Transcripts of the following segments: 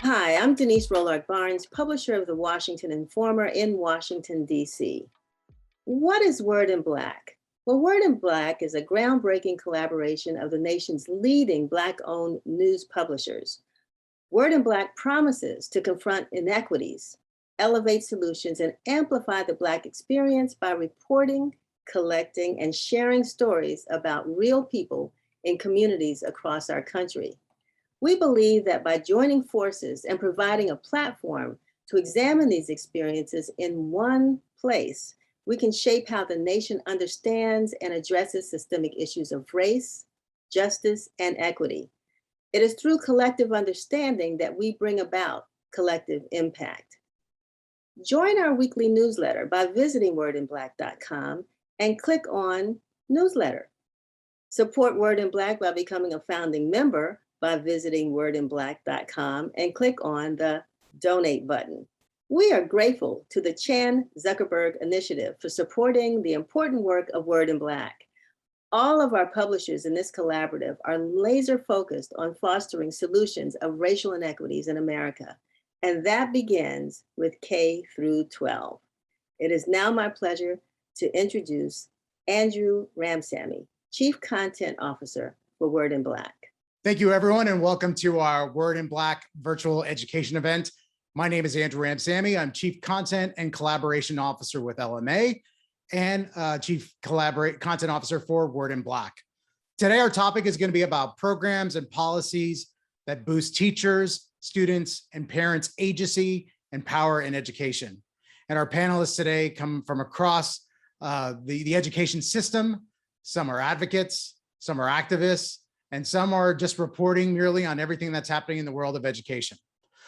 Hi, I'm Denise Rolark Barnes, publisher of the Washington Informer in Washington, D.C. What is Word in Black? Well, Word in Black is a groundbreaking collaboration of the nation's leading Black-owned news publishers. Word in Black promises to confront inequities, elevate solutions, and amplify the Black experience by reporting, collecting, and sharing stories about real people in communities across our country. We believe that by joining forces and providing a platform to examine these experiences in one place, we can shape how the nation understands and addresses systemic issues of race, justice, and equity. It is through collective understanding that we bring about collective impact. Join our weekly newsletter by visiting wordinblack.com and click on Newsletter. Support Word in Black by becoming a founding member by visiting wordinblack.com and click on the Donate button. We are grateful to the Chan Zuckerberg Initiative for supporting the important work of Word in Black. All of our publishers in this collaborative are laser focused on fostering solutions of racial inequities in America, and that begins with K through 12. It is now my pleasure to introduce Andrew Ramsammy, Chief Content Officer for Word in Black. Thank you, everyone, and welcome to our Word in Black virtual education event. My name is Andrew Ramsammy. I'm Chief Content and Collaboration Officer with LMA and Chief Content Officer for Word in Black. Today, our topic is going to be about programs and policies that boost teachers, students, and parents' agency and power in education. And our panelists today come from across the education system. Some are advocates, some are activists, and some are just reporting merely on everything that's happening in the world of education.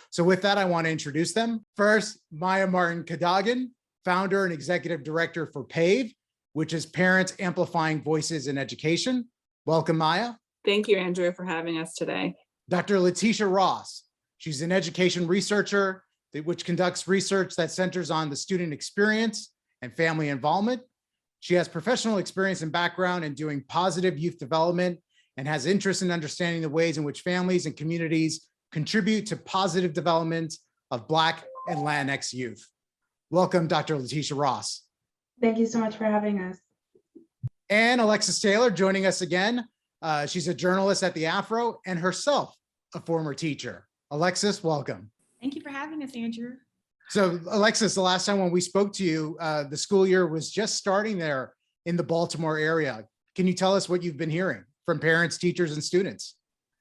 So with that, I want to introduce them. First, Maya Martin Cadogan, founder and executive director for PAVE, which is Parents Amplifying Voices in Education. Welcome, Maya. Thank you, Andrew, for having us today. Dr. Latisha Ross. She's an education researcher which conducts research that centers on the student experience and family involvement. She has professional experience and background in doing positive youth development and has interest in understanding the ways in which families and communities contribute to positive development of Black and Latinx youth. Welcome, Dr. Latisha Ross. Thank you so much for having us. And Alexis Taylor joining us again. She's a journalist at the Afro and herself a former teacher. Alexis, welcome. Thank you for having us, Andrew. So Alexis, the last time when we spoke to you, the school year was just starting there in the Baltimore area. Can you tell us what you've been hearing from parents, teachers, and students?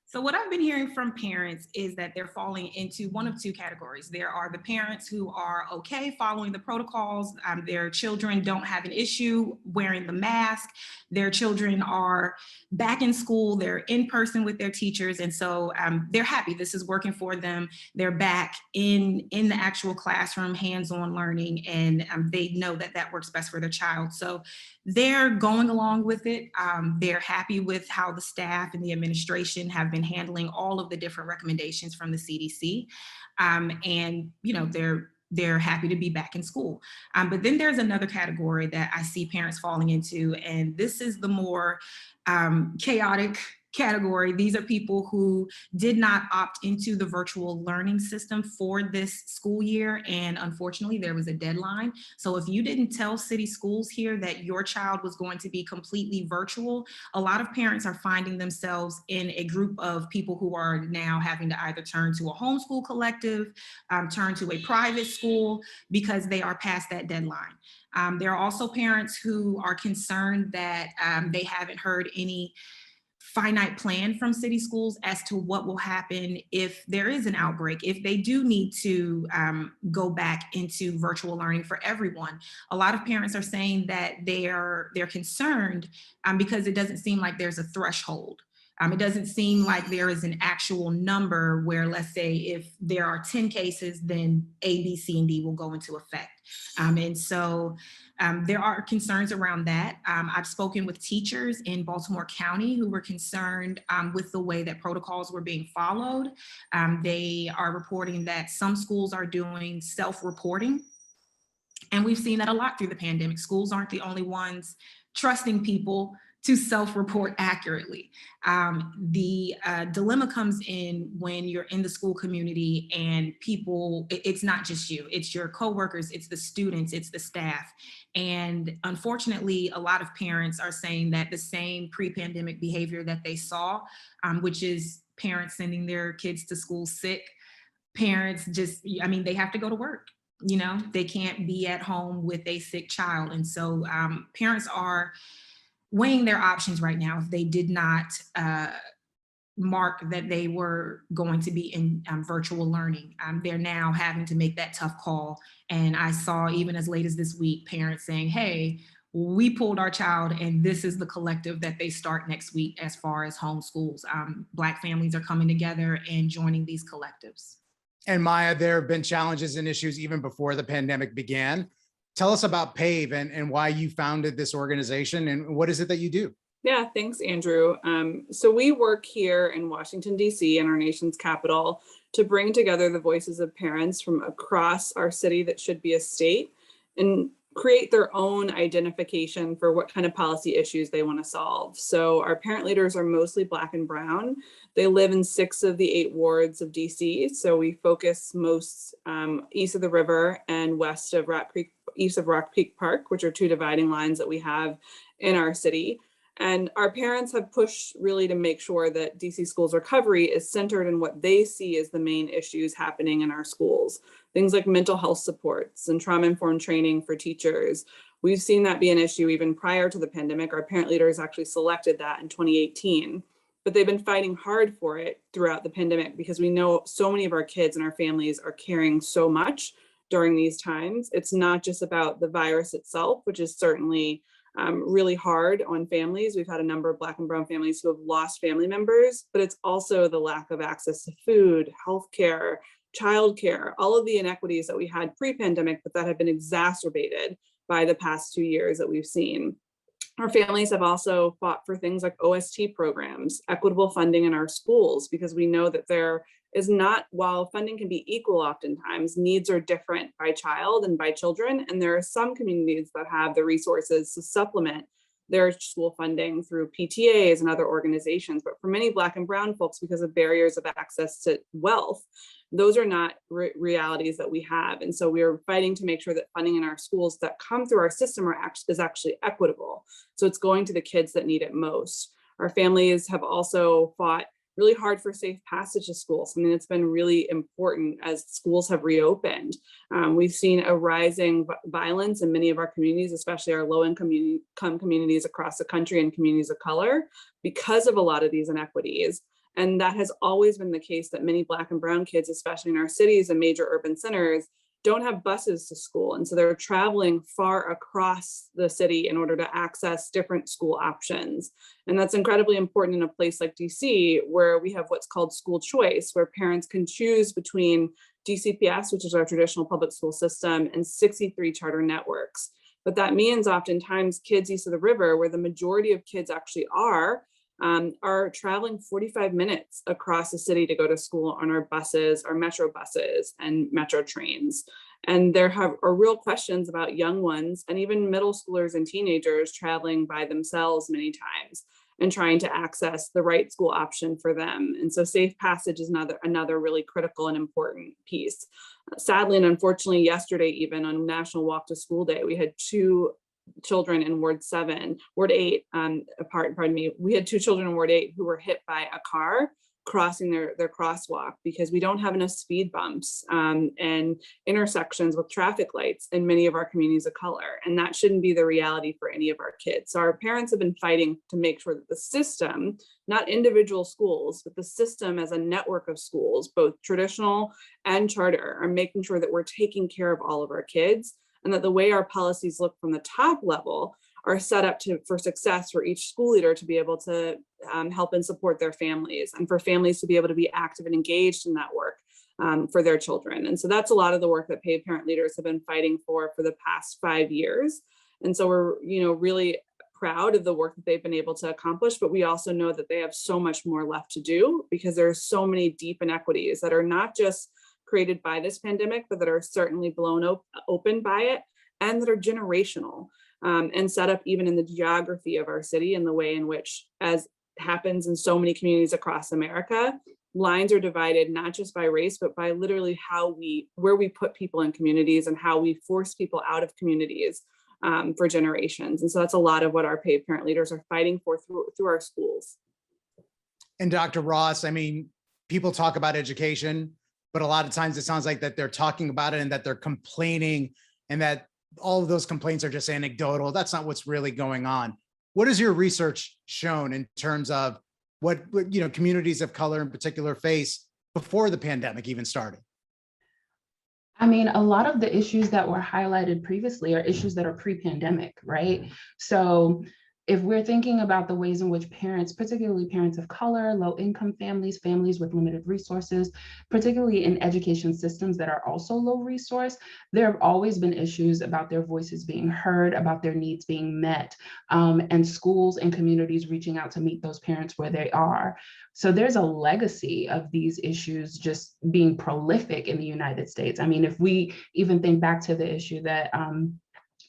So what I've been hearing from parents is that they're falling into one of two categories. There are the parents who are okay following the protocols. Their children don't have an issue wearing the mask. Their children are back in school. They're in person with their teachers. And so they're happy. This is working for them. They're back in the actual classroom, hands-on learning, and they know that that works best for their child. So they're going along with it. They're happy with how the staff and the administration have been handling all of the different recommendations from the CDC. And, you know, they're happy to be back in school. But then there's another category that I see parents falling into, and this is the more chaotic category. These are people who did not opt into the virtual learning system for this school year. And unfortunately, there was a deadline. So if you didn't tell city schools here that your child was going to be completely virtual, a lot of parents are finding themselves in a group of people who are now having to either turn to a homeschool collective, turn to a private school because they are past that deadline. There are also parents who are concerned that they haven't heard any finite plan from city schools as to what will happen if there is an outbreak, if they do need to go back into virtual learning for everyone. A lot of parents are saying that they're concerned because it doesn't seem like there's a threshold. It doesn't seem like there is an actual number where, let's say, if there are 10 cases, then A, B, C, and D will go into effect. And so there are concerns around that. I've spoken with teachers in Baltimore County who were concerned with the way that protocols were being followed. They are reporting that some schools are doing self-reporting. And we've seen that a lot through the pandemic. Schools aren't the only ones trusting people to self-report accurately. The dilemma comes in when you're in the school community and people, it's not just you, it's your coworkers, it's the students, it's the staff. And unfortunately, a lot of parents are saying that the same pre-pandemic behavior that they saw, which is parents sending their kids to school sick, parents just, I mean, they have to go to work. You know, they can't be at home with a sick child. And so parents are weighing their options right now. If they did not mark that they were going to be in virtual learning, they're now having to make that tough call. And I saw even as late as this week, parents saying, hey, we pulled our child and this is the collective that they start next week as far as homeschools. Black families are coming together and joining these collectives. And Maya, there have been challenges and issues even before the pandemic began. Tell us about PAVE and why you founded this organization and what is it that you do? Yeah, thanks, Andrew. So we work here in Washington, D.C., in our nation's capital, to bring together the voices of parents from across our city that should be a state and create their own identification for what kind of policy issues they want to solve. So our parent leaders are mostly Black and Brown. They live in 6 of the 8 wards of DC. So we focus most east of the river and west of east of Rock Creek Park, which are 2 dividing lines that we have in our city. And our parents have pushed really to make sure that DC schools recovery is centered in what they see as the main issues happening in our schools. Things like mental health supports and trauma-informed training for teachers. We've seen that be an issue even prior to the pandemic. Our parent leaders actually selected that in 2018, but they've been fighting hard for it throughout the pandemic because we know so many of our kids and our families are carrying so much during these times. It's not just about the virus itself, which is certainly really hard on families. We've had a number of Black and Brown families who have lost family members, but it's also the lack of access to food, healthcare, childcare, all of the inequities that we had pre-pandemic, but that have been exacerbated by the past 2 years that we've seen. Our families have also fought for things like OST programs, equitable funding in our schools, because we know that there is not, while funding can be equal oftentimes, needs are different by child and by children. And there are some communities that have the resources to supplement their school funding through PTAs and other organizations. But for many Black and Brown folks, because of barriers of access to wealth, those are not realities that we have. And so we are fighting to make sure that funding in our schools that come through our system is actually equitable. So it's going to the kids that need it most. Our families have also fought really hard for safe passage to school, something that's been really important as schools have reopened. We've seen a rising violence in many of our communities, especially our low-income communities across the country and communities of color, because of a lot of these inequities. And that has always been the case that many Black and Brown kids, especially in our cities and major urban centers, don't have buses to school. And so they're traveling far across the city in order to access different school options. And that's incredibly important in a place like DC, where we have what's called school choice, where parents can choose between DCPS, which is our traditional public school system, and 63 charter networks. But that means oftentimes kids east of the river, where the majority of kids actually are traveling 45 minutes across the city to go to school on our buses, our metro buses and metro trains. And there are real questions about young ones and even middle schoolers and teenagers traveling by themselves many times and trying to access the right school option for them. And so safe passage is another really critical and important piece. Sadly and unfortunately, yesterday, even on National Walk to School Day, we had 2 children in Ward 8, we had 2 children in Ward 8 who were hit by a car crossing their crosswalk because we don't have enough speed bumps and intersections with traffic lights in many of our communities of color. And that shouldn't be the reality for any of our kids. So our parents have been fighting to make sure that the system, not individual schools, but the system as a network of schools, both traditional and charter, are making sure that we're taking care of all of our kids, and that the way our policies look from the top level are set up for success for each school leader to be able to help and support their families, and for families to be able to be active and engaged in that work for their children. And so that's a lot of the work that PAVE parent leaders have been fighting for the past 5 years. And so we're really proud of the work that they've been able to accomplish, but we also know that they have so much more left to do because there are so many deep inequities that are not just created by this pandemic, but that are certainly blown open by it, and that are generational. and set up even in the geography of our city and the way in which, as happens in so many communities across America, lines are divided not just by race, but by literally where we put people in communities and how we force people out of communities for generations. And so that's a lot of what our paid parent leaders are fighting for through our schools. And Dr. Ross, I mean, people talk about education, but a lot of times it sounds like that they're talking about it and that they're complaining and that all of those complaints are just anecdotal. That's not what's really going on. What has your research shown in terms of what communities of color in particular face before the pandemic even started? I mean, a lot of the issues that were highlighted previously are issues that are pre-pandemic, right? So if we're thinking about the ways in which parents, particularly parents of color, low-income families, families with limited resources, particularly in education systems that are also low resource, there have always been issues about their voices being heard, about their needs being met, and schools and communities reaching out to meet those parents where they are. So there's a legacy of these issues just being prolific in the United States. I mean, if we even think back to the issue that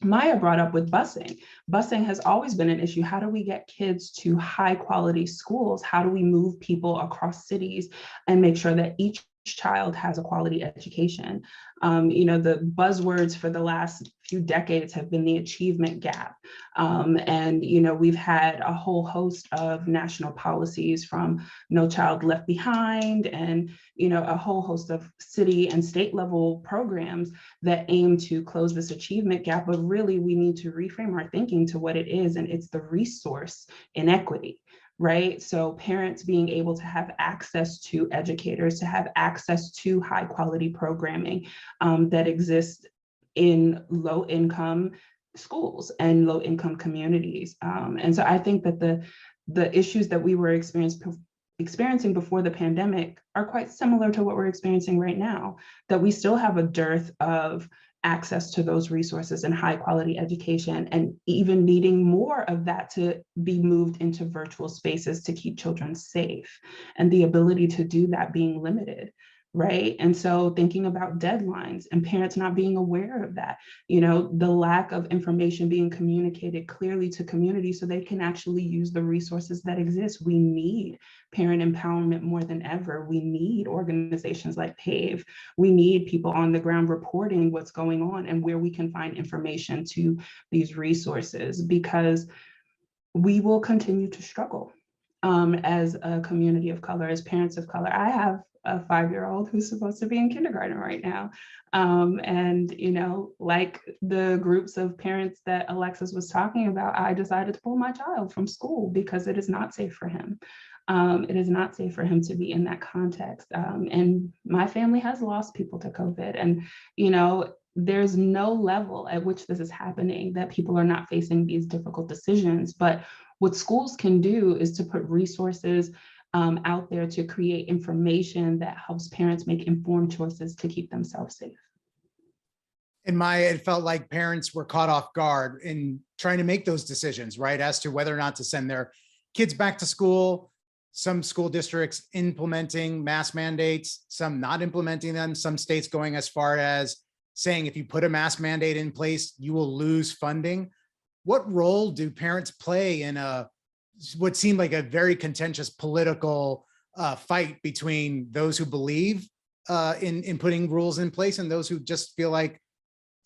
Maya brought up with busing. Busing has always been an issue. How do we get kids to high quality schools? How do we move people across cities and make sure that each child has a quality education? The buzzwords for the last few decades have been the achievement gap. And we've had a whole host of national policies from No Child Left Behind and a whole host of city and state level programs that aim to close this achievement gap. But really, we need to reframe our thinking to what it is, and it's the resource inequity. Right? So parents being able to have access to educators, to have access to high quality programming that exists in low income schools and low income communities. And so I think that the issues that we were experiencing before the pandemic are quite similar to what we're experiencing right now, that we still have a dearth of access to those resources and high quality education, and even needing more of that to be moved into virtual spaces to keep children safe, and the ability to do that being limited. Right. And so thinking about deadlines and parents not being aware of that, the lack of information being communicated clearly to community so they can actually use the resources that exist. We need parent empowerment more than ever. We need organizations like PAVE. We need people on the ground reporting what's going on and where we can find information to these resources, because we will continue to struggle as a community of color, as parents of color. I have a 5-year-old who's supposed to be in kindergarten right now. And, like the groups of parents that Alexis was talking about, I decided to pull my child from school because it is not safe for him. It is not safe for him to be in that context. And my family has lost people to COVID. And, there's no level at which this is happening that people are not facing these difficult decisions. But what schools can do is to put resources out there to create information that helps parents make informed choices to keep themselves safe. It felt like parents were caught off guard in trying to make those decisions, right, as to whether or not to send their kids back to school. Some school districts implementing mask mandates, some not implementing them, some states going as far as saying if you put a mask mandate in place, you will lose funding. What role do parents play in what seemed like a very contentious political fight between those who believe in putting rules in place and those who just feel like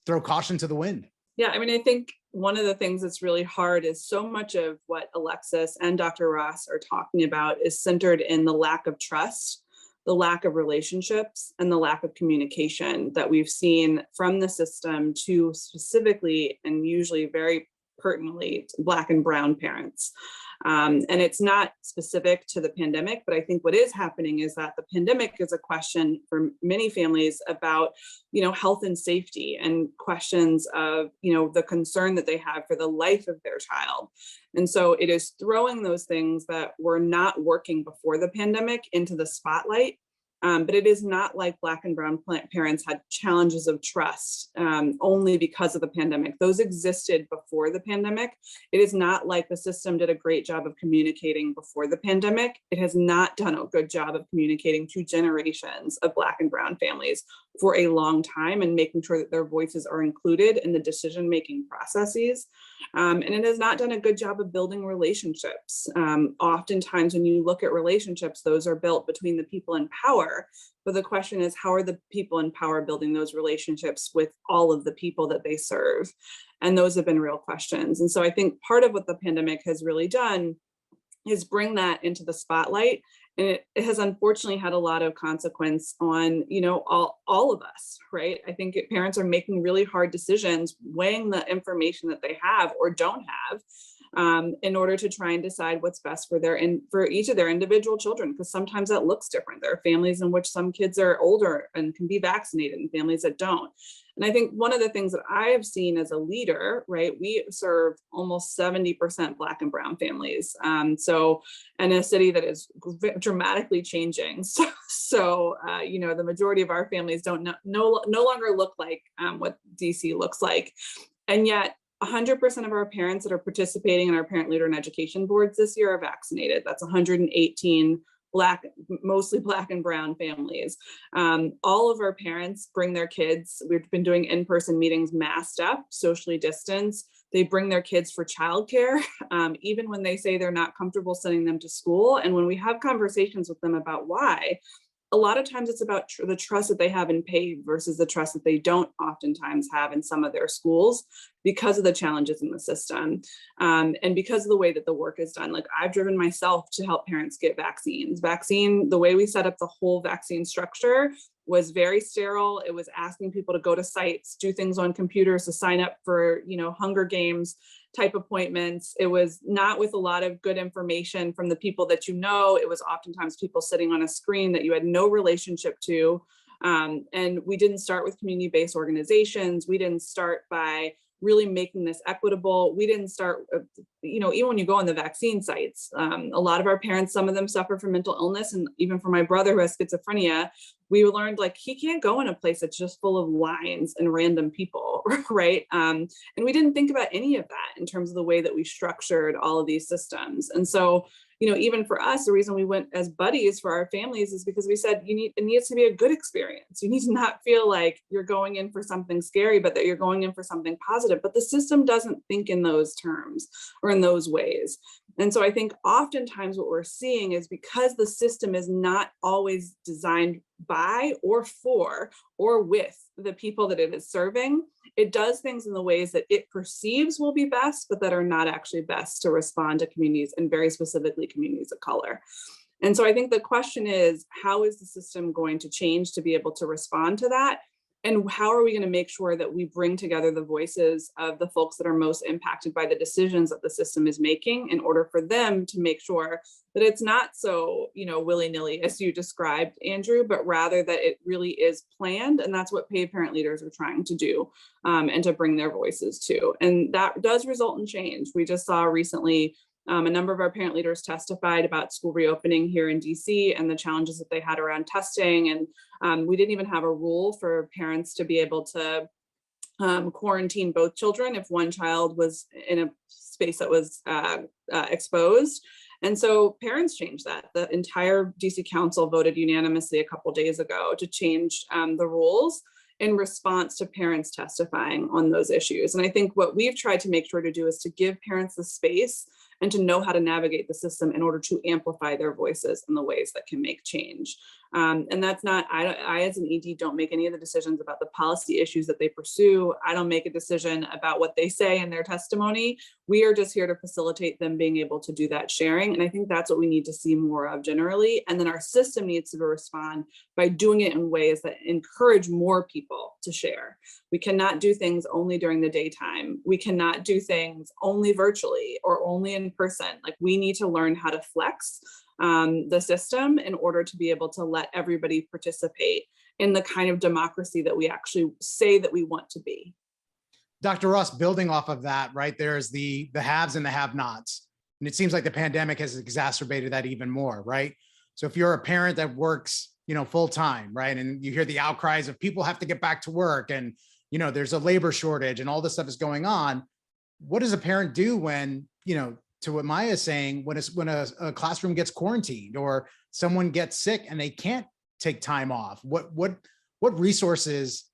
throw caution to the wind? Yeah, I mean, I think one of the things that's really hard is so much of what Alexis and Dr. Ross are talking about is centered in the lack of trust, the lack of relationships, and the lack of communication that we've seen from the system to specifically and usually very pertinently Black and Brown parents. And it's not specific to the pandemic, but I think what is happening is that the pandemic is a question for many families about, health and safety, and questions of, the concern that they have for the life of their child. And so it is throwing those things that were not working before the pandemic into the spotlight. But it is not like Black and Brown parents had challenges of trust only because of the pandemic. Those existed before the pandemic. It is not like the system did a great job of communicating before the pandemic. It has not done a good job of communicating to generations of Black and Brown families for a long time and making sure that their voices are included in the decision-making processes. And it has not done a good job of building relationships. Oftentimes when you look at relationships, those are built between the people in power. But the question is, how are the people in power building those relationships with all of the people that they serve? And those have been real questions. And so I think part of what the pandemic has really done is bring that into the spotlight. And it has unfortunately had a lot of consequence on, all of us, right? I think parents are making really hard decisions, weighing the information that they have or don't have, in order to try and decide what's best for each of their individual children, because sometimes that looks different. There are families in which some kids are older and can be vaccinated and families that don't. And I think one of the things that I have seen as a leader, right, we serve almost 70% Black and Brown families. So, in a city that is dramatically changing. So, the majority of our families no longer look like what DC looks like. And yet 100% of our parents that are participating in our parent leader and education boards this year are vaccinated. That's 118 mostly Black and Brown families. All of our parents bring their kids. We've been doing in-person meetings masked up, socially distanced. They bring their kids for childcare, even when they say they're not comfortable sending them to school. And when we have conversations with them about why, a lot of times it's about the trust that they have in PAVE versus the trust that they don't oftentimes have in some of their schools because of the challenges in the system, and because of the way that the work is done. Like, I've driven myself to help parents get vaccines. The way we set up the whole vaccine structure was very sterile. It was asking people to go to sites, do things on computers, to sign up for, Hunger Games type appointments. It was not with a lot of good information from the people that It was oftentimes people sitting on a screen that you had no relationship to. And we didn't start with community-based organizations. We didn't start by really making this equitable. We didn't start, even when you go on the vaccine sites, a lot of our parents, some of them suffer from mental illness. And even for my brother who has schizophrenia, we learned he can't go in a place that's just full of lines and random people, right? And we didn't think about any of that in terms of the way that we structured all of these systems. And so, even for us, the reason we went as buddies for our families is because we said, it needs to be a good experience. You need to not feel like you're going in for something scary, but that you're going in for something positive. But the system doesn't think in those terms or in those ways. And so I think oftentimes what we're seeing is because the system is not always designed by or for or with the people that it is serving, it does things in the ways that it perceives will be best, but that are not actually best to respond to communities, and very specifically communities of color. And so I think the question is, how is the system going to change to be able to respond to that? And how are we going to make sure that we bring together the voices of the folks that are most impacted by the decisions that the system is making in order for them to make sure that it's not so, willy-nilly as you described, Andrew, but rather that it really is planned. And that's what paid parent leaders are trying to do, and to bring their voices to. And that does result in change. We just saw recently a number of our parent leaders testified about school reopening here in DC and the challenges that they had around testing. And we didn't even have a rule for parents to be able to quarantine both children if one child was in a space that was exposed. And so parents changed that. The entire DC Council voted unanimously a couple days ago to change the rules in response to parents testifying on those issues. And I think what we've tried to make sure to do is to give parents the space and to know how to navigate the system in order to amplify their voices in the ways that can make change. And that's not, I as an ED don't make any of the decisions about the policy issues that they pursue. I don't make a decision about what they say in their testimony. We are just here to facilitate them being able to do that sharing. And I think that's what we need to see more of generally. And then our system needs to respond by doing it in ways that encourage more people to share. We cannot do things only during the daytime. We cannot do things only virtually or only in person. We need to learn how to flex the system in order to be able to let everybody participate in the kind of democracy that we actually say that we want to be. Dr. Ross, building off of that, right, there's the haves and the have-nots. And it seems like the pandemic has exacerbated that even more, right? So if you're a parent that works, full time, right, and you hear the outcries of people have to get back to work and, there's a labor shortage and all this stuff is going on, what does a parent do when, to what Maya is saying, when a classroom gets quarantined or someone gets sick and they can't take time off? What what resources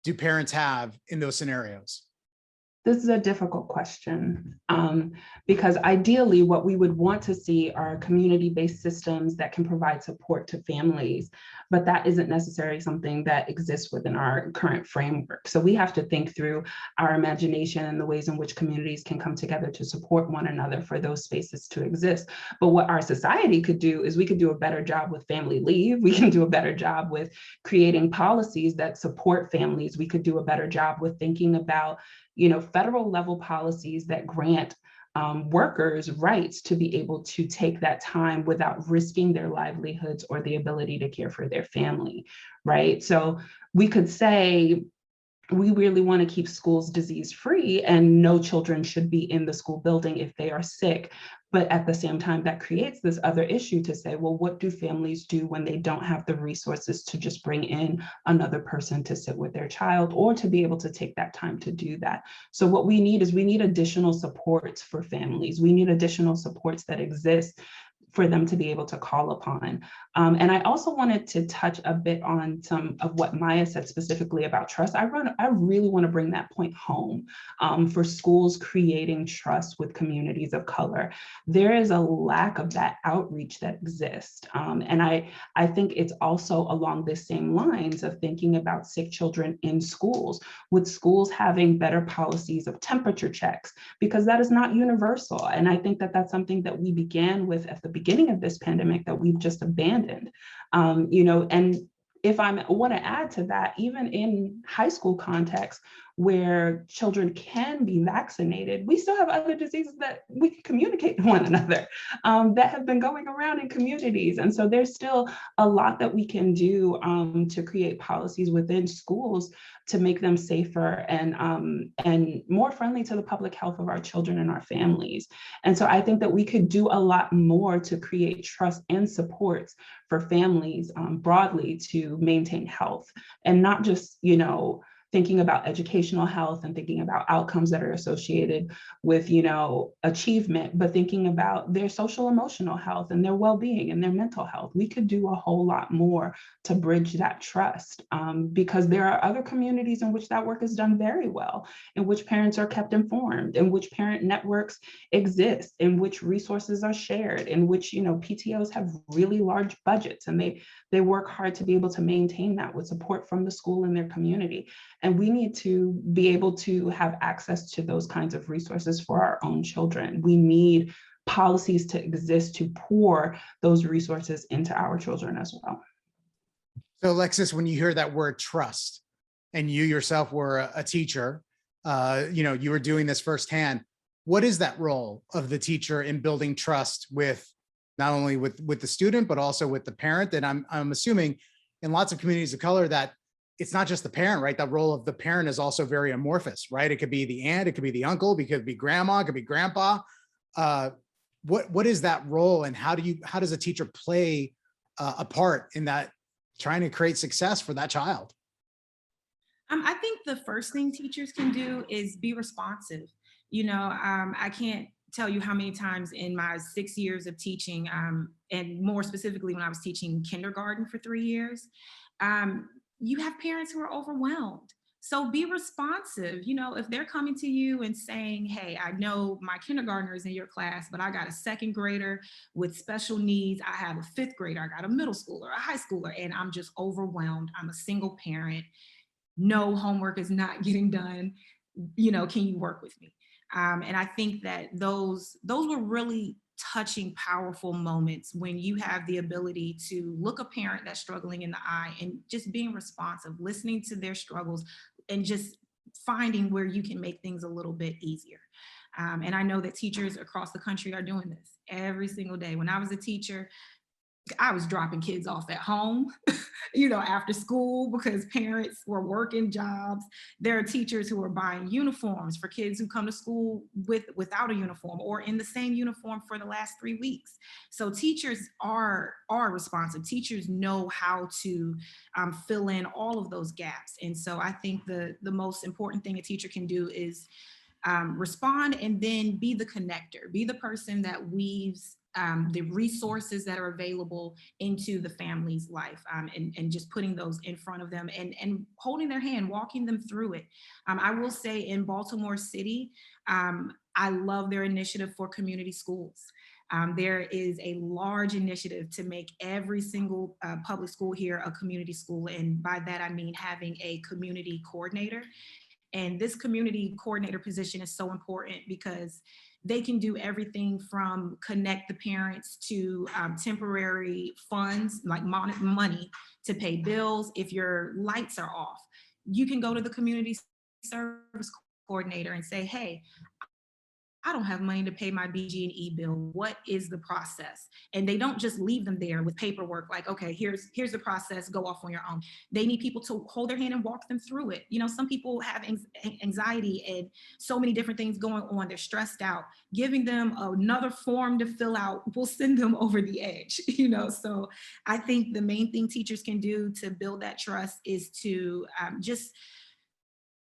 do parents have in those scenarios? This is a difficult question because ideally what we would want to see are community-based systems that can provide support to families, but that isn't necessarily something that exists within our current framework. So we have to think through our imagination and the ways in which communities can come together to support one another for those spaces to exist. But what our society could do is we could do a better job with family leave. We can do a better job with creating policies that support families. We could do a better job with thinking about federal level policies that grant workers rights to be able to take that time without risking their livelihoods or the ability to care for their family, right? So we could say, we really want to keep schools disease-free and no children should be in the school building if they are sick. But at the same time, that creates this other issue to say, well, what do families do when they don't have the resources to just bring in another person to sit with their child or to be able to take that time to do that? So what we need is we need additional supports for families. We need additional supports that exist for them to be able to call upon. And I also wanted to touch a bit on some of what Maya said specifically about trust. I really want to bring that point home for schools creating trust with communities of color. There is a lack of that outreach that exists. And I think it's also along the same lines of thinking about sick children in schools, with schools having better policies of temperature checks, because that is not universal. And I think that that's something that we began with at the beginning of this pandemic that we've just abandoned. And if I want to add to that, even in high school context where children can be vaccinated, we still have other diseases that we can communicate to one another that have been going around in communities. And so there's still a lot that we can do to create policies within schools to make them safer and more friendly to the public health of our children and our families. And so I think that we could do a lot more to create trust and supports for families broadly to maintain health, and not just, thinking about educational health and thinking about outcomes that are associated with, achievement, but thinking about their social emotional health and their well-being and their mental health. We could do a whole lot more to bridge that trust because there are other communities in which that work is done very well, in which parents are kept informed, in which parent networks exist, in which resources are shared, in which, PTOs have really large budgets and they work hard to be able to maintain that with support from the school and their community. And we need to be able to have access to those kinds of resources for our own children. We need policies to exist to pour those resources into our children as well. So Alexis, when you hear that word trust, and you yourself were a teacher, you were doing this firsthand, what is that role of the teacher in building trust with not only with the student, but also with the parent? And I'm assuming in lots of communities of color that it's not just the parent, right? The role of the parent is also very amorphous, right? It could be the aunt, it could be the uncle, it could be grandma, it could be grandpa. What is that role, and how does a teacher play a part in that, trying to create success for that child? I think the first thing teachers can do is be responsive. I can't tell you how many times in my 6 years of teaching, and more specifically when I was teaching kindergarten for 3 years, you have parents who are overwhelmed. So be responsive. If they're coming to you and saying, hey, I know my kindergartner is in your class, but I got a second grader with special needs. I have a fifth grader. I got a middle schooler, a high schooler, and I'm just overwhelmed. I'm a single parent. No, homework is not getting done. Can you work with me? And I think that those were really touching, powerful moments when you have the ability to look a parent that's struggling in the eye and just being responsive, listening to their struggles, and just finding where you can make things a little bit easier. And I know that teachers across the country are doing this every single day. When I was a teacher, I was dropping kids off at home, after school because parents were working jobs. There are teachers who are buying uniforms for kids who come to school without a uniform or in the same uniform for the last 3 weeks. So teachers are responsive. Teachers know how to fill in all of those gaps. And so I think the most important thing a teacher can do is respond, and then be the connector, be the person that weaves the resources that are available into the family's life, and just putting those in front of them and holding their hand, walking them through it. I will say in Baltimore City, I love their initiative for community schools. There is a large initiative to make every single public school here a community school. And by that, I mean having a community coordinator. And this community coordinator position is so important because they can do everything from connect the parents to temporary funds like money to pay bills. If your lights are off, you can go to the community service coordinator and say, hey, I don't have money to pay my BG&E bill. What is the process? And they don't just leave them there with paperwork like, okay, here's the process, go off on your own. They need people to hold their hand and walk them through it. You know, some people have anxiety and so many different things going on. They're stressed out. Giving them another form to fill out will send them over the edge, you know? So I think the main thing teachers can do to build that trust is to just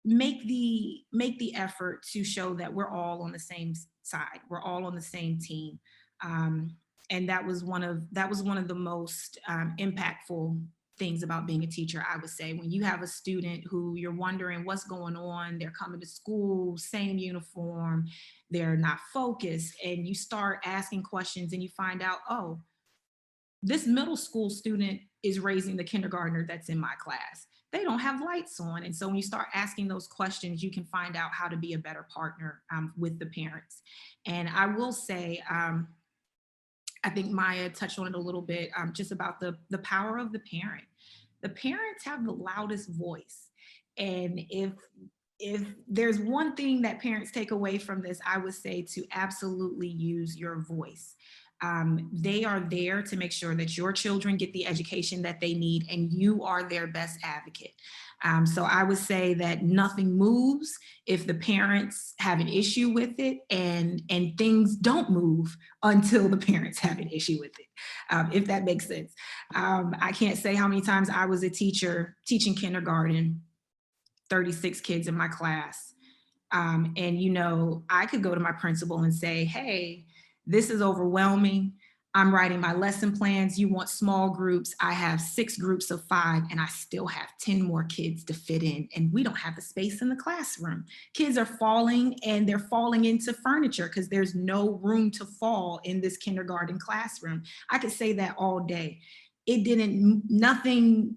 make the effort to show that we're all on the same side, we're all on the same team, and that was one of the most impactful things about being a teacher. I would say when you have a student who you're wondering what's going on, they're coming to school, same uniform, they're not focused, and you start asking questions and you find out, oh, this middle school student is raising the kindergartner that's in my class. They don't have lights on. And so when you start asking those questions, you can find out how to be a better partner with the parents. And I will say, I think Maya touched on it a little bit, just about the power of the parent. The parents have the loudest voice. And if there's one thing that parents take away from this, I would say to absolutely use your voice. They are there to make sure that your children get the education that they need, and you are their best advocate. So I would say that nothing moves if the parents have an issue with it, and things don't move until the parents have an issue with it, if that makes sense. I can't say how many times I was a teacher teaching kindergarten, 36 kids in my class. And, you know, I could go to my principal and say, hey, this is overwhelming. I'm writing my lesson plans. You want small groups. I have 6 groups of 5 and I still have 10 more kids to fit in. And we don't have the space in the classroom. Kids are falling, and they're falling into furniture because there's no room to fall in this kindergarten classroom. I could say that all day. Nothing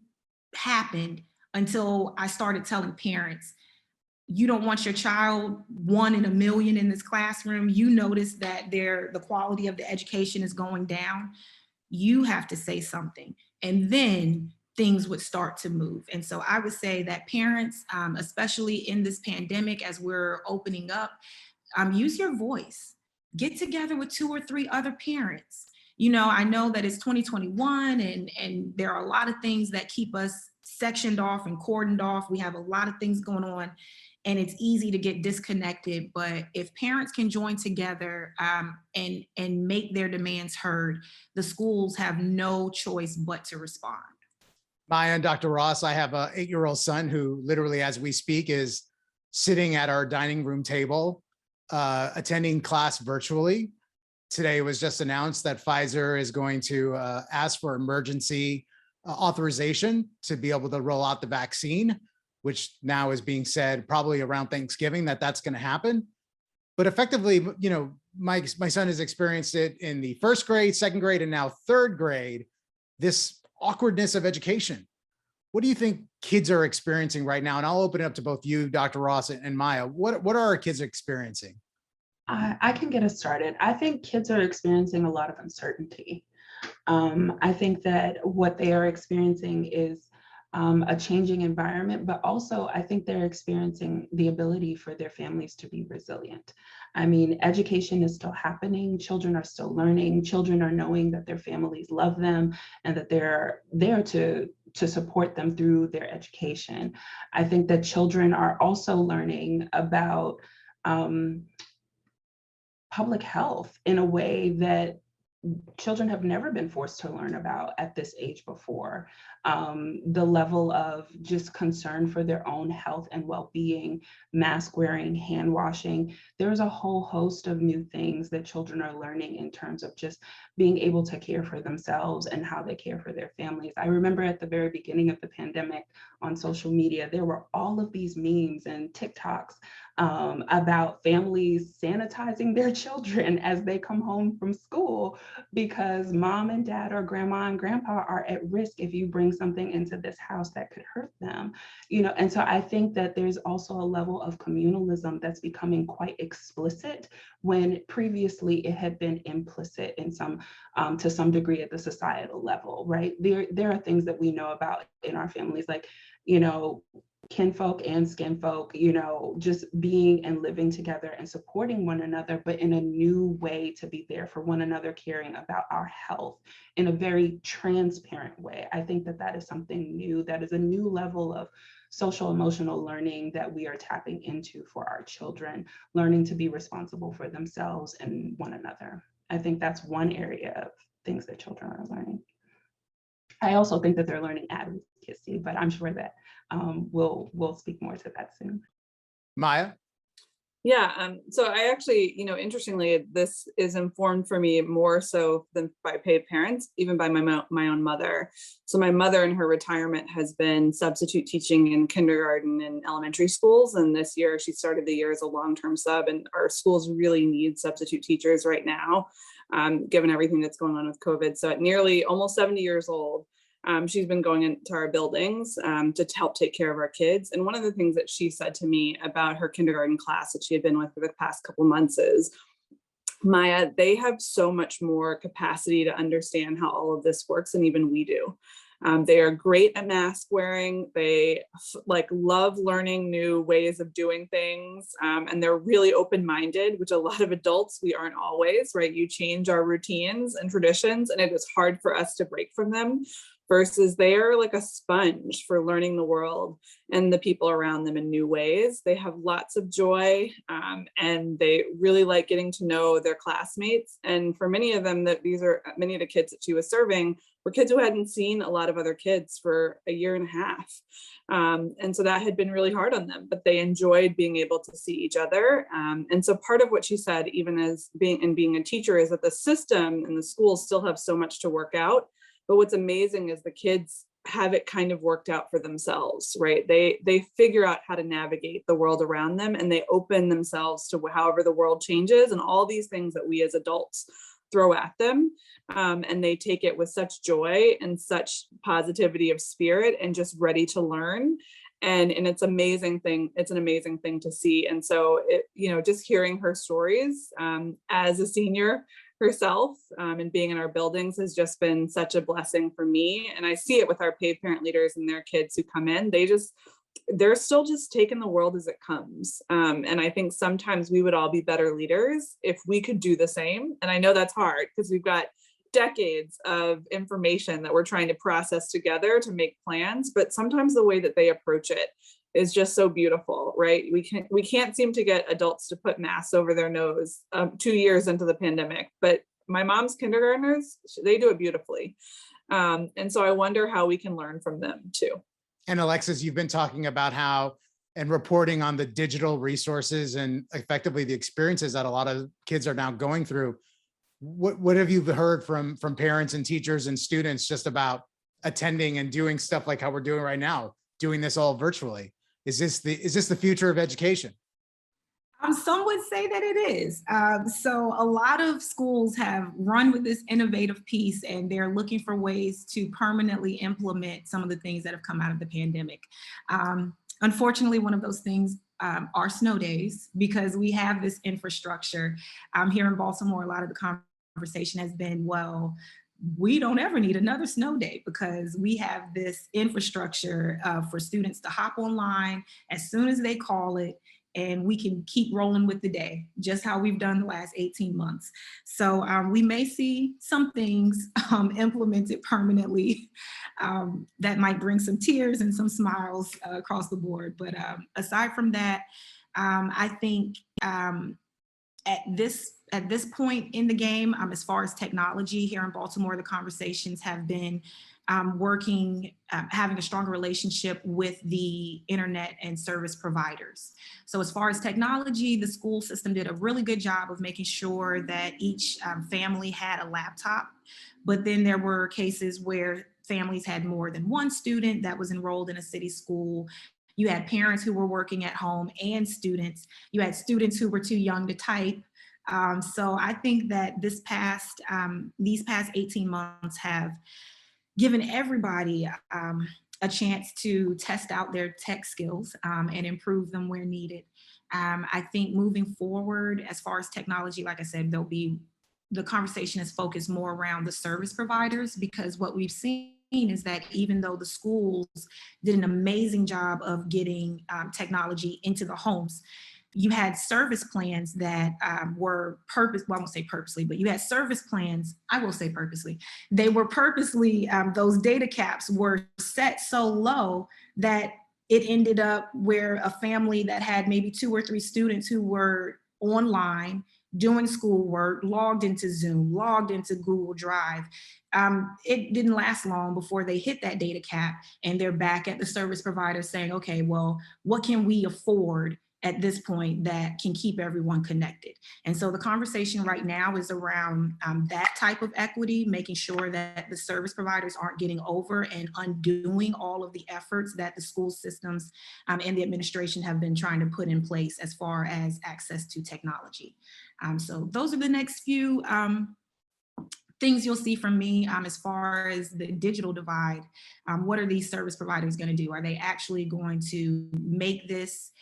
happened until I started telling parents, you don't want your child 1 in a million in this classroom. You notice that the quality of the education is going down. You have to say something, and then things would start to move. And so I would say that parents, especially in this pandemic, as we're opening up, use your voice. Get together with 2 or 3 other parents. You know, I know that it's 2021 and there are a lot of things that keep us sectioned off and cordoned off. We have a lot of things going on, and it's easy to get disconnected. But if parents can join together and make their demands heard, the schools have no choice but to respond. Maya and Dr. Ross, I have an 8-year-old son who literally, as we speak, is sitting at our dining room table, attending class virtually. Today it was just announced that Pfizer is going to ask for emergency authorization to be able to roll out the vaccine, which now is being said probably around Thanksgiving that's going to happen. But effectively, you know, my son has experienced it in the 1st grade, 2nd grade, and now 3rd grade, this awkwardness of education. What do you think kids are experiencing right now? And I'll open it up to both you, Dr. Ross, and Maya. What are our kids experiencing? I can get us started. I think kids are experiencing a lot of uncertainty. I think that what they are experiencing is a changing environment, but also I think they're experiencing the ability for their families to be resilient. I mean, education is still happening. Children are still learning. Children are knowing that their families love them and that they're there to support them through their education. I think that children are also learning about public health in a way that children have never been forced to learn about at this age before. The level of just concern for their own health and well-being, mask wearing, hand washing. There's a whole host of new things that children are learning in terms of just being able to care for themselves and how they care for their families. I remember at the very beginning of the pandemic on social media, there were all of these memes and TikToks about families sanitizing their children as they come home from school, because mom and dad or grandma and grandpa are at risk if you bring something into this house that could hurt them. And so I think that there's also a level of communalism that's becoming quite explicit when previously it had been implicit in some to some degree at the societal level, right? There are things that we know about in our families, like kinfolk and skinfolk, just being and living together and supporting one another, but in a new way to be there for one another, caring about our health in a very transparent way. I think that that is something new, that is a new level of social emotional learning that we are tapping into for our children, learning to be responsible for themselves and one another. I think that's one area of things that children are learning. I also think that they're learning advocacy, but I'm sure that we'll speak more to that soon. Maya? Yeah, so I actually, interestingly, this is informed for me more so than by paid parents, even by my own mother. So my mother in her retirement has been substitute teaching in kindergarten and elementary schools. And this year she started the year as a long-term sub, and our schools really need substitute teachers right now, given everything that's going on with COVID. So at nearly almost 70 years old, she's been going into our buildings to help take care of our kids. And one of the things that she said to me about her kindergarten class that she had been with for the past couple months is, Maya, they have so much more capacity to understand how all of this works than even we do. They are great at mask wearing. They love learning new ways of doing things. And they're really open-minded, which a lot of adults, we aren't always, right? You change our routines and traditions, and it is hard for us to break from them, versus they are like a sponge for learning the world and the people around them in new ways. They have lots of joy, and they really like getting to know their classmates. And for many of them, many of the kids that she was serving were kids who hadn't seen a lot of other kids for a year and a half. And so that had been really hard on them, but they enjoyed being able to see each other. And so part of what she said, even as being a teacher, is that the system and the schools still have so much to work out. But what's amazing is the kids have it kind of worked out for themselves, right? They figure out how to navigate the world around them, and they open themselves to however the world changes and all these things that we as adults throw at them. And they take it with such joy and such positivity of spirit and just ready to learn. And it's amazing thing. It's an amazing thing to see. And so, just hearing her stories as a senior herself and being in our buildings has just been such a blessing for me. And I see it with our paid parent leaders and their kids who come in. They're still just taking the world as it comes. And I think sometimes we would all be better leaders if we could do the same. And I know that's hard because we've got decades of information that we're trying to process together to make plans, but sometimes the way that they approach it is just so beautiful, right? We can't seem to get adults to put masks over their nose 2 years into the pandemic, but my mom's kindergartners, they do it beautifully. And so I wonder how we can learn from them too. And Alexis, you've been talking about how and reporting on the digital resources and effectively the experiences that a lot of kids are now going through. What have you heard from parents and teachers and students just about attending and doing stuff like how we're doing right now, doing this all virtually? Is this the future of education? Some would say that it is. So a lot of schools have run with this innovative piece, and they're looking for ways to permanently implement some of the things that have come out of the pandemic. Unfortunately, one of those things are snow days, because we have this infrastructure. Here in Baltimore, a lot of the conversation has been, well, we don't ever need another snow day because we have this infrastructure for students to hop online as soon as they call it, and we can keep rolling with the day, just how we've done the last 18 months. So we may see some things implemented permanently that might bring some tears and some smiles across the board. But aside from that, I think at this point in the game, as far as technology here in Baltimore, the conversations have been having a stronger relationship with the internet and service providers. So as far as technology, the school system did a really good job of making sure that each family had a laptop. But then there were cases where families had more than one student that was enrolled in a city school. You had parents who were working at home and students. You had students who were too young to type. So I think that these past 18 months have given everybody a chance to test out their tech skills and improve them where needed. I think moving forward, as far as technology, like I said, the conversation is focused more around the service providers, because what we've seen is that even though the schools did an amazing job of getting technology into the homes, you had service plans that were I won't say purposely, but you had service plans, I will say purposely. They were purposely, those data caps were set so low that it ended up where a family that had maybe 2 or 3 students who were online doing schoolwork, logged into Zoom, logged into Google Drive. It didn't last long before they hit that data cap and they're back at the service provider saying, okay, well, what can we afford at this point that can keep everyone connected? And so the conversation right now is around that type of equity, making sure that the service providers aren't getting over and undoing all of the efforts that the school systems and the administration have been trying to put in place as far as access to technology. So those are the next few things you'll see from me as far as the digital divide. What are these service providers going to do? Are they actually going to make this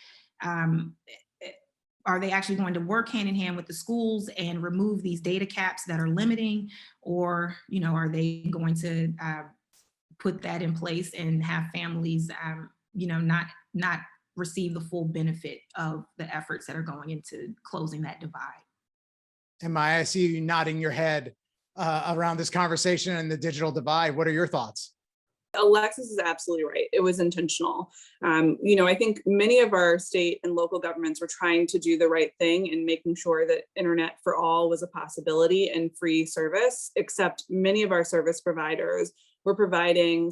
are they actually going to work hand in hand with the schools and remove these data caps that are limiting? Or, are they going to put that in place and have families, not receive the full benefit of the efforts that are going into closing that divide? And I see you nodding your head around this conversation and the digital divide. What are your thoughts? Alexis is absolutely right. It was intentional. I think many of our state and local governments were trying to do the right thing and making sure that internet for all was a possibility and free service, except many of our service providers were providing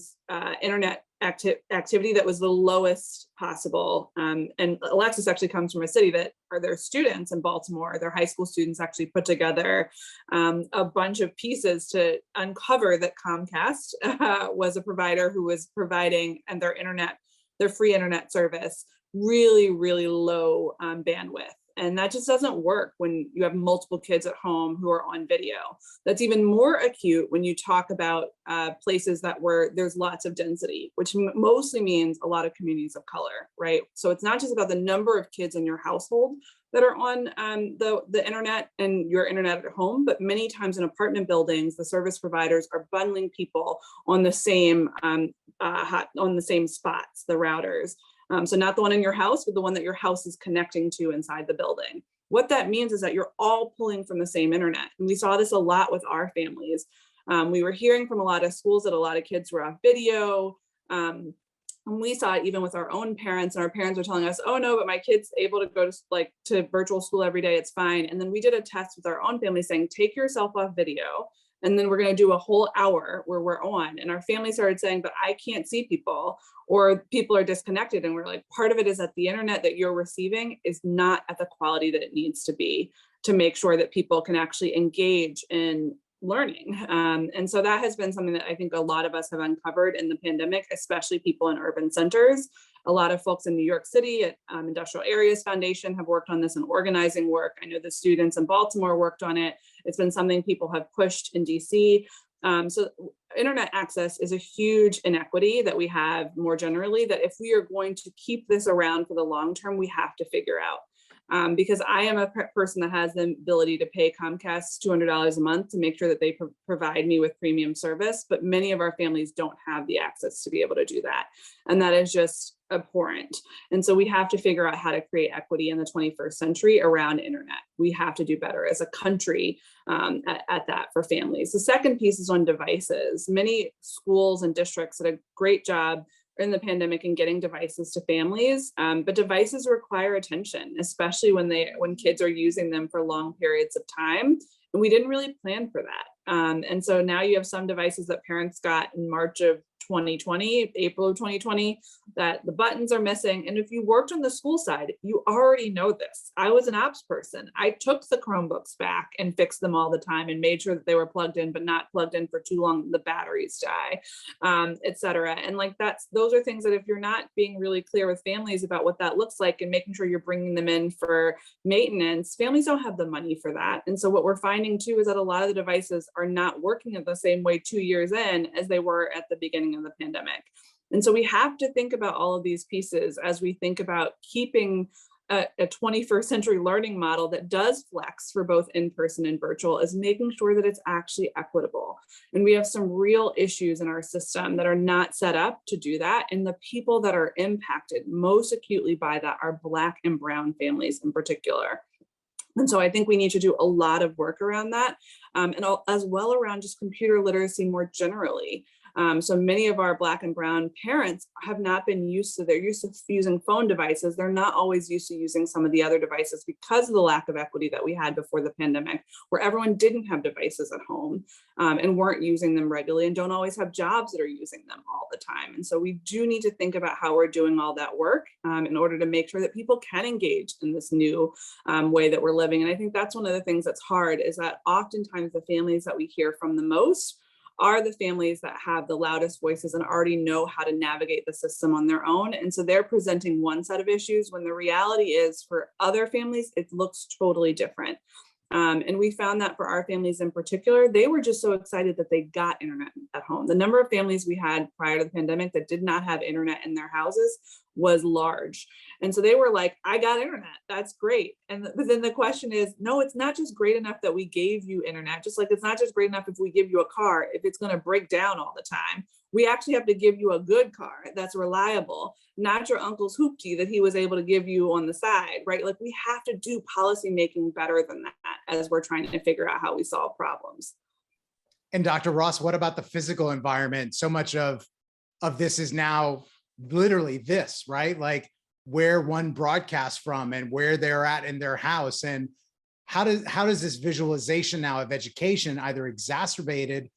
internet activity that was the lowest possible. And Alexis actually comes from a city that are their students in Baltimore. Their high school students actually put together a bunch of pieces to uncover that Comcast was a provider who was providing and their free internet service, really, really low bandwidth. And that just doesn't work when you have multiple kids at home who are on video. That's even more acute when you talk about places where there's lots of density, which mostly means a lot of communities of color, right? So it's not just about the number of kids in your household that are on the internet and your internet at home, but many times in apartment buildings, the service providers are bundling people on the same spots, the routers. So not the one in your house, but the one that your house is connecting to inside the building. What that means is that you're all pulling from the same internet. And we saw this a lot with our families. We were hearing from a lot of schools that a lot of kids were off video. And we saw it even with our own parents, and our parents were telling us, oh no, but my kid's able to go to virtual school every day, it's fine. And then we did a test with our own family saying, take yourself off video. And then we're going to do a whole hour where we're on. And our family started saying, but I can't see people, or people are disconnected. And we're like, part of it is that the internet that you're receiving is not at the quality that it needs to be to make sure that people can actually engage in learning. And so that has been something that I think a lot of us have uncovered in the pandemic, especially people in urban centers. A lot of folks in New York City at Industrial Areas Foundation have worked on this in organizing work. I know the students in Baltimore worked on it. It's been something people have pushed in DC. So internet access is a huge inequity that we have more generally, that if we are going to keep this around for the long term, we have to figure out. Because I am a person that has the ability to pay Comcast $200 a month to make sure that they provide me with premium service, but many of our families don't have the access to be able to do that. And that is just abhorrent. And so we have to figure out how to create equity in the 21st century around internet. We have to do better as a country at that for families. The second piece is on devices. Many schools and districts did a great job in the pandemic and getting devices to families, but devices require attention, especially when kids are using them for long periods of time. And we didn't really plan for that. And so now you have some devices that parents got in March of 2020, April of 2020, that the buttons are missing. And if you worked on the school side, you already know this. I was an ops person. I took the Chromebooks back and fixed them all the time and made sure that they were plugged in, but not plugged in for too long, the batteries die, et cetera. And like those are things that if you're not being really clear with families about what that looks like and making sure you're bringing them in for maintenance, families don't have the money for that. And so what we're finding too is that a lot of the devices are not working in the same way 2 years in as they were at the beginning of the pandemic. And so we have to think about all of these pieces as we think about keeping a 21st century learning model that does flex for both in-person and virtual, is making sure that it's actually equitable. And we have some real issues in our system that are not set up to do that. And the people that are impacted most acutely by that are Black and Brown families in particular. And so I think we need to do a lot of work around that, and as well around just computer literacy more generally. So many of our Black and Brown parents have not been they're used to using phone devices. They're not always used to using some of the other devices because of the lack of equity that we had before the pandemic, where everyone didn't have devices at home and weren't using them regularly and don't always have jobs that are using them all the time. And so we do need to think about how we're doing all that work in order to make sure that people can engage in this new way that we're living. And I think that's one of the things that's hard, is that oftentimes the families that we hear from the most are the families that have the loudest voices and already know how to navigate the system on their own. And so they're presenting one set of issues when the reality is for other families, it looks totally different. And we found that for our families in particular, they were just so excited that they got internet at home. The number of families we had prior to the pandemic that did not have internet in their houses was large. And so they were like, I got internet, that's great. But then the question is, no, it's not just great enough that we gave you internet, just like it's not just great enough if we give you a car, if it's going to break down all the time. We actually have to give you a good car that's reliable, not your uncle's hoopty that he was able to give you on the side, right? Like we have to do policy making better than that as we're trying to figure out how we solve problems. And Dr. Ross, what about the physical environment? So much of this is now literally this, right? Like where one broadcasts from and where they're at in their house. And how does this visualization now of education either exacerbated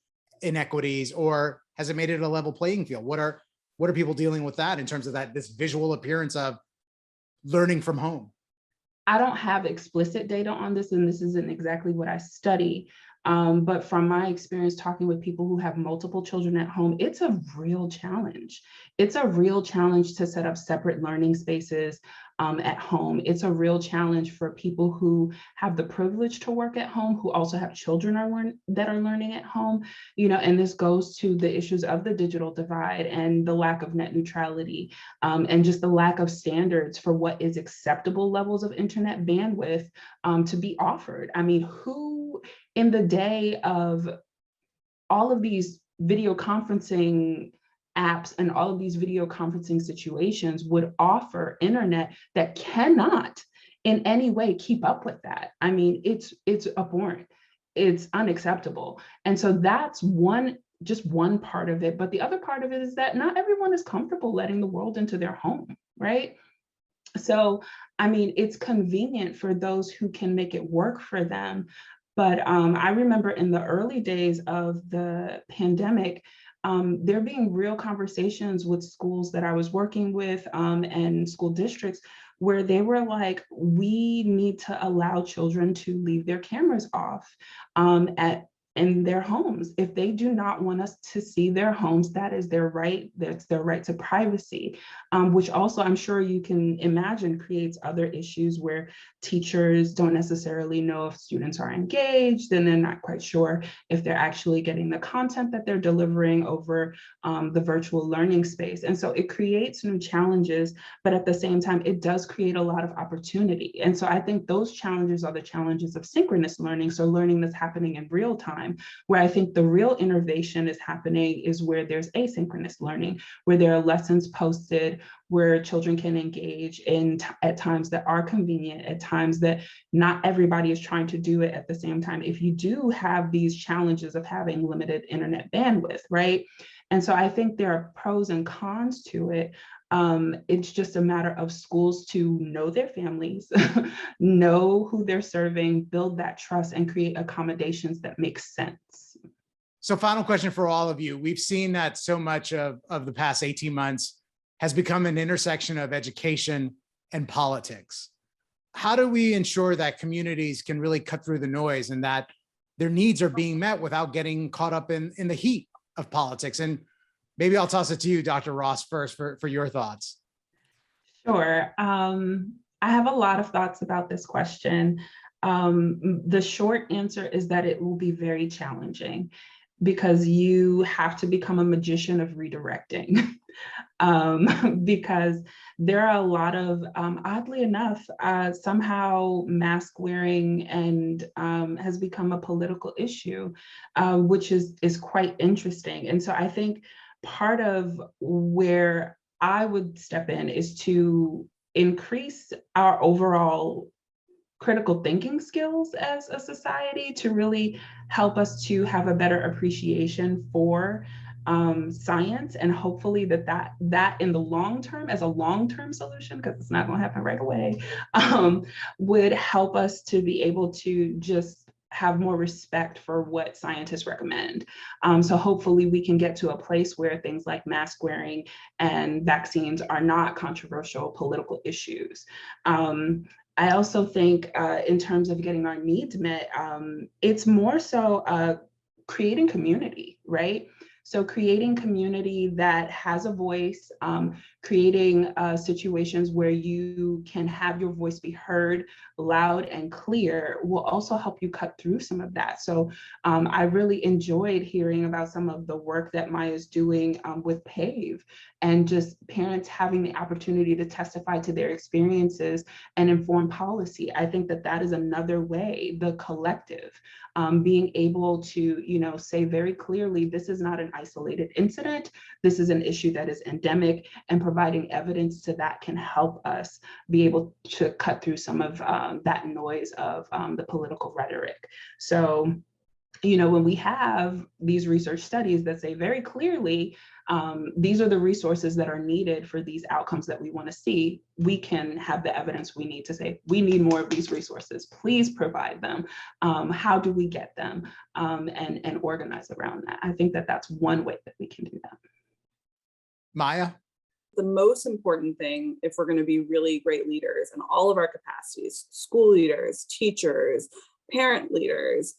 inequities or has it made it a level playing field? What are people dealing with that in terms of this visual appearance of learning from home? I don't have explicit data on this, and this isn't exactly what I study. But from my experience talking with people who have multiple children at home, it's a real challenge. It's a real challenge to set up separate learning spaces at home. It's a real challenge for people who have the privilege to work at home, who also have children that are learning at home, and this goes to the issues of the digital divide and the lack of net neutrality and just the lack of standards for what is acceptable levels of internet bandwidth to be offered. I mean, who in the day of all of these video conferencing apps and all of these video conferencing situations would offer internet that cannot in any way keep up with that? I mean, it's abhorrent, it's unacceptable. And so that's just one part of it. But the other part of it is that not everyone is comfortable letting the world into their home, right? So, I mean, it's convenient for those who can make it work for them. But I remember in the early days of the pandemic, there being real conversations with schools that I was working with and school districts where they were like, we need to allow children to leave their cameras off in their homes. If they do not want us to see their homes, that is their right. That's their right to privacy, which also I'm sure you can imagine creates other issues where teachers don't necessarily know if students are engaged and they're not quite sure if they're actually getting the content that they're delivering over the virtual learning space. And so it creates new challenges, but at the same time, it does create a lot of opportunity. And so I think those challenges are the challenges of synchronous learning. So learning that's happening in real time. Where I think the real innovation is happening is where there's asynchronous learning, where there are lessons posted, where children can engage at times that are convenient, at times that not everybody is trying to do it at the same time. If you do have these challenges of having limited internet bandwidth, right? And so I think there are pros and cons to it. It's just a matter of schools to know their families, know who they're serving, build that trust, and create accommodations that make sense. So final question for all of you. We've seen that so much of the past 18 months has become an intersection of education and politics. How do we ensure that communities can really cut through the noise and that their needs are being met without getting caught up in the heat of politics? And maybe I'll toss it to you, Dr. Ross, first for your thoughts. Sure. I have a lot of thoughts about this question. The short answer is that it will be very challenging because you have to become a magician of redirecting. Because there are a lot of, oddly enough, somehow mask wearing and has become a political issue, which is quite interesting. And so I think part of where I would step in is to increase our overall critical thinking skills as a society to really help us to have a better appreciation for science, and hopefully that in the long term, as a long-term solution, because it's not going to happen right away, would help us to be able to just have more respect for what scientists recommend. So hopefully we can get to a place where things like mask wearing and vaccines are not controversial political issues. I also think in terms of getting our needs met, it's more so creating community, right? So creating community that has a voice, creating situations where you can have your voice be heard loud and clear will also help you cut through some of that. So I really enjoyed hearing about some of the work that Maya's doing with PAVE, and just parents having the opportunity to testify to their experiences and inform policy. I think that is another way, the collective, being able to, say very clearly, this is not an isolated incident. This is an issue that is endemic, and providing evidence to that can help us be able to cut through some of that noise of the political rhetoric. So, when we have these research studies that say very clearly, these are the resources that are needed for these outcomes that we want to see, we can have the evidence we need to say, we need more of these resources, please provide them. How do we get them? And organize around that. I think that that's one way that we can do that. Maya? The most important thing, if we're going to be really great leaders in all of our capacities, school leaders, teachers, parent leaders,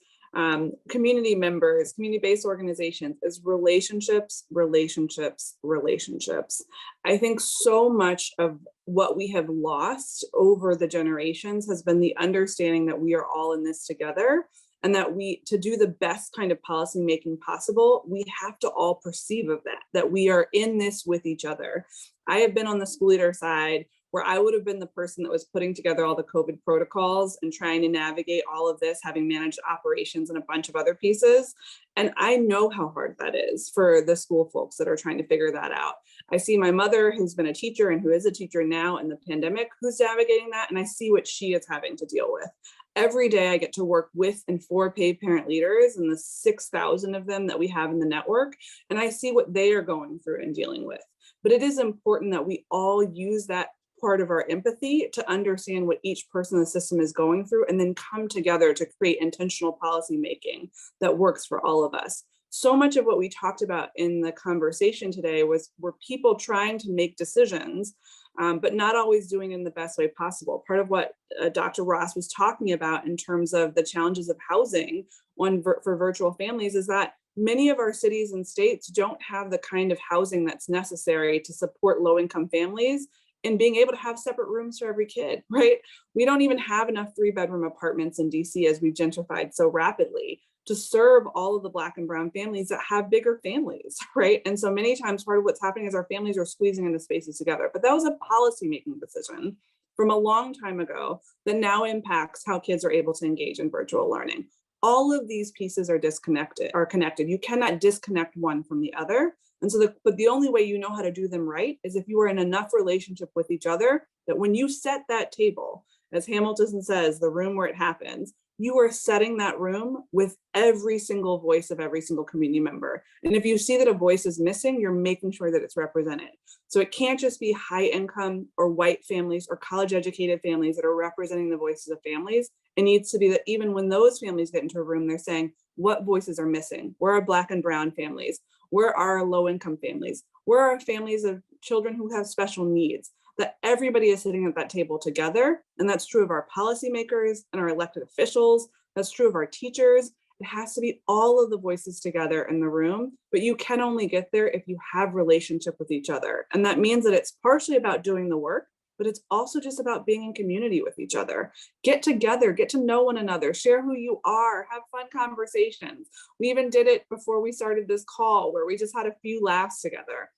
community members, community-based organizations, is relationships, relationships, relationships. I think so much of what we have lost over the generations has been the understanding that we are all in this together, and that to do the best kind of policy making possible, we have to all perceive of that we are in this with each other. I have been on the school leader side where I would have been the person that was putting together all the COVID protocols and trying to navigate all of this, having managed operations and a bunch of other pieces. And I know how hard that is for the school folks that are trying to figure that out. I see my mother, who's been a teacher and who is a teacher now in the pandemic, who's navigating that, and I see what she is having to deal with. Every day I get to work with and for paid parent leaders, and the 6,000 of them that we have in the network, and I see what they are going through and dealing with. But it is important that we all use that part of our empathy to understand what each person in the system is going through, and then come together to create intentional policy making that works for all of us. So much of what we talked about in the conversation today were people trying to make decisions, but not always doing it in the best way possible. Part of what Dr. Ross was talking about in terms of the challenges of housing for virtual families is that many of our cities and states don't have the kind of housing that's necessary to support low-income families and being able to have separate rooms for every kid, right? We don't even have enough 3-bedroom apartments in DC, as we've gentrified so rapidly, to serve all of the Black and Brown families that have bigger families, right? And so many times part of what's happening is our families are squeezing into spaces together. But that was a policy-making decision from a long time ago that now impacts how kids are able to engage in virtual learning. All of these pieces are connected. You cannot disconnect one from the other. And so but the only way you know how to do them right is if you are in enough relationship with each other that when you set that table, as Hamilton says, the room where it happens, you are setting that room with every single voice of every single community member. And if you see that a voice is missing, you're making sure that it's represented. So it can't just be high income or white families or college educated families that are representing the voices of families. It needs to be that even when those families get into a room, they're saying, what voices are missing? Where are Black and brown families? Where are our low income families? Where are families of children who have special needs? That everybody is sitting at that table together. And that's true of our policymakers and our elected officials. That's true of our teachers. It has to be all of the voices together in the room, but you can only get there if you have relationship with each other. And that means that it's partially about doing the work, but it's also just about being in community with each other. Get together, get to know one another, share who you are, have fun conversations. We even did it before we started this call where we just had a few laughs together.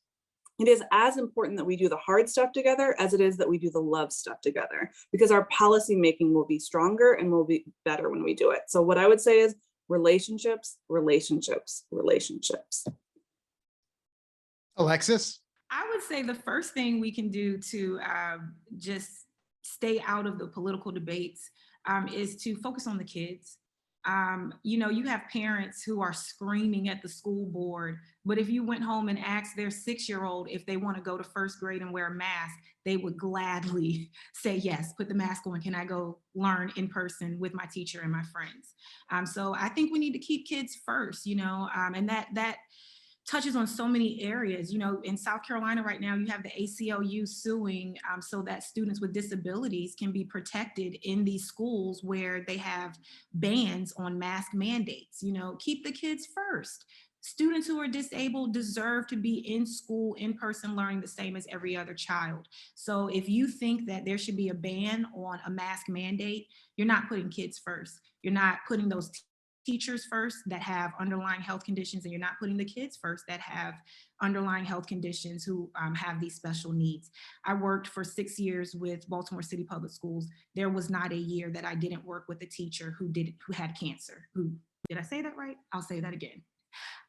It is as important that we do the hard stuff together as it is that we do the love stuff together, because our policy making will be stronger and will be better when we do it. So what I would say is relationships, relationships, relationships. Alexis? I would say the first thing we can do to just stay out of the political debates is to focus on the kids. You know, you have parents who are screaming at the school board, but if you went home and asked their 6-year-old if they want to go to first grade and wear a mask, they would gladly say, yes, put the mask on. Can I go learn in person with my teacher and my friends? So I think we need to keep kids first, you know, and that touches on so many areas. You know, in South Carolina right now, you have the ACLU suing so that students with disabilities can be protected in these schools where they have bans on mask mandates. You know, keep the kids first. Students who are disabled deserve to be in school, in person learning the same as every other child. So if you think that there should be a ban on a mask mandate, you're not putting kids first. You're not putting those teachers first that have underlying health conditions, and you're not putting the kids first that have underlying health conditions who have these special needs. I worked for 6 years with Baltimore City Public Schools. There was not a year that I didn't work with a teacher who had cancer. Did I say that right? I'll say that again.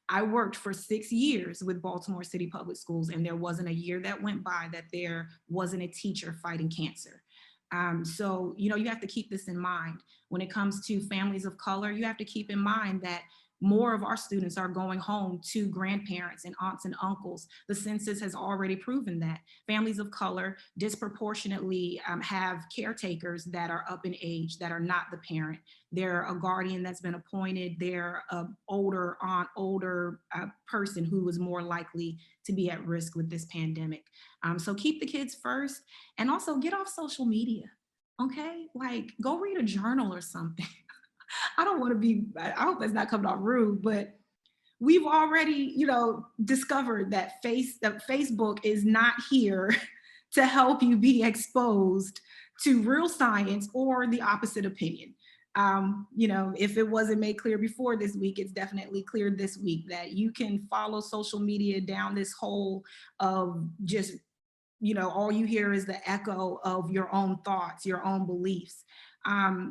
I worked for 6 years with Baltimore City Public Schools, and there wasn't a year that went by that there wasn't a teacher fighting cancer. So, you know, you have to keep this in mind. When it comes to families of color, you have to keep in mind that more of our students are going home to grandparents and aunts and uncles. The census has already proven that families of color disproportionately have caretakers that are up in age, that are not the parent. They're a guardian that's been appointed. They're an older aunt, older person who is more likely to be at risk with this pandemic. So keep the kids first, and also get off social media. Okay, like go read a journal or something. I don't want to be, I hope that's not coming off rude, but we've already, you know, discovered that Facebook is not here to help you be exposed to real science or the opposite opinion. You know, if it wasn't made clear before this week, it's definitely clear this week that you can follow social media down this hole of just, you know, all you hear is the echo of your own thoughts, your own beliefs.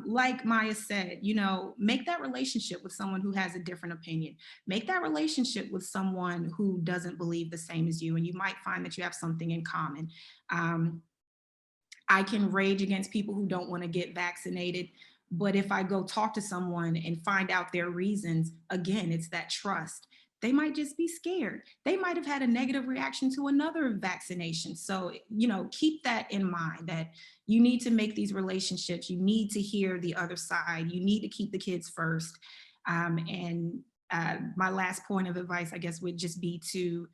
Like Maya said, you know, make that relationship with someone who has a different opinion. Make that relationship with someone who doesn't believe the same as you, and you might find that you have something in common. I can rage against people who don't want to get vaccinated, but if I go talk to someone and find out their reasons, again, it's that trust. They might just be scared. They might have had a negative reaction to another vaccination. So, you know, keep that in mind, that you need to make these relationships. You need to hear the other side. You need to keep the kids first. My last point of advice, I guess, would just be to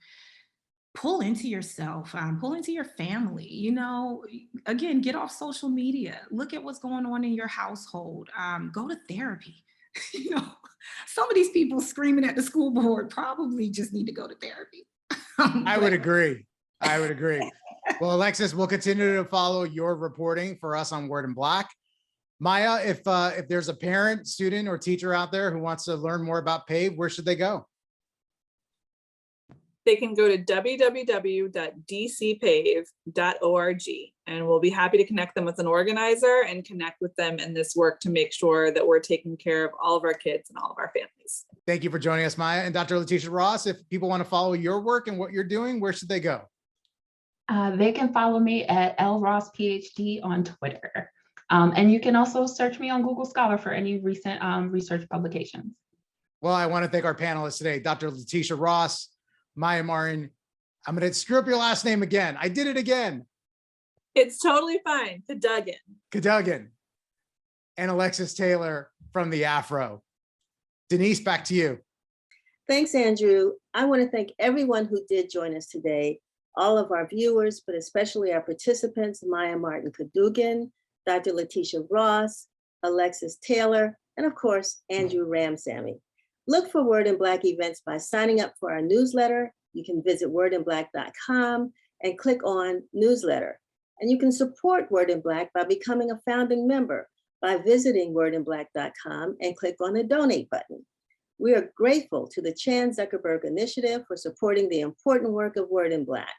pull into yourself, pull into your family, you know, again, get off social media, look at what's going on in your household, go to therapy. You know, some of these people screaming at the school board probably just need to go to therapy. I would agree. I would agree. Well, Alexis, we'll continue to follow your reporting for us on Word in Black. Maya, if there's a parent, student, or teacher out there who wants to learn more about PAVE, where should they go? They can go to www.dcpave.org, and we'll be happy to connect them with an organizer and connect with them in this work to make sure that we're taking care of all of our kids and all of our families. Thank you for joining us, Maya. And Dr. Latisha Ross, if people want to follow your work and what you're doing, where should they go? They can follow me at LRossPhD on Twitter. And you can also search me on Google Scholar for any recent research publications. Well, I want to thank our panelists today, Dr. Latisha Ross, Maya Martin. I'm going to screw up your last name again. I did it again. It's totally fine. Cadogan. And Alexis Taylor from the Afro. Denise, back to you. Thanks, Andrew. I want to thank everyone who did join us today, all of our viewers, but especially our participants, Maya Martin Cadogan, Dr. Latisha Ross, Alexis Taylor, and of course, Andrew Ramsammy. Look for Word in Black events by signing up for our newsletter. You can visit wordinblack.com and click on newsletter. And you can support Word in Black by becoming a founding member by visiting wordinblack.com and click on the donate button. We are grateful to the Chan Zuckerberg Initiative for supporting the important work of Word in Black.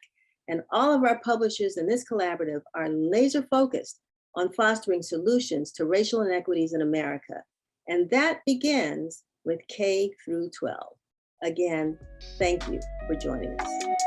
And all of our publishers in this collaborative are laser focused on fostering solutions to racial inequities in America. And that begins with K through 12. Again, thank you for joining us.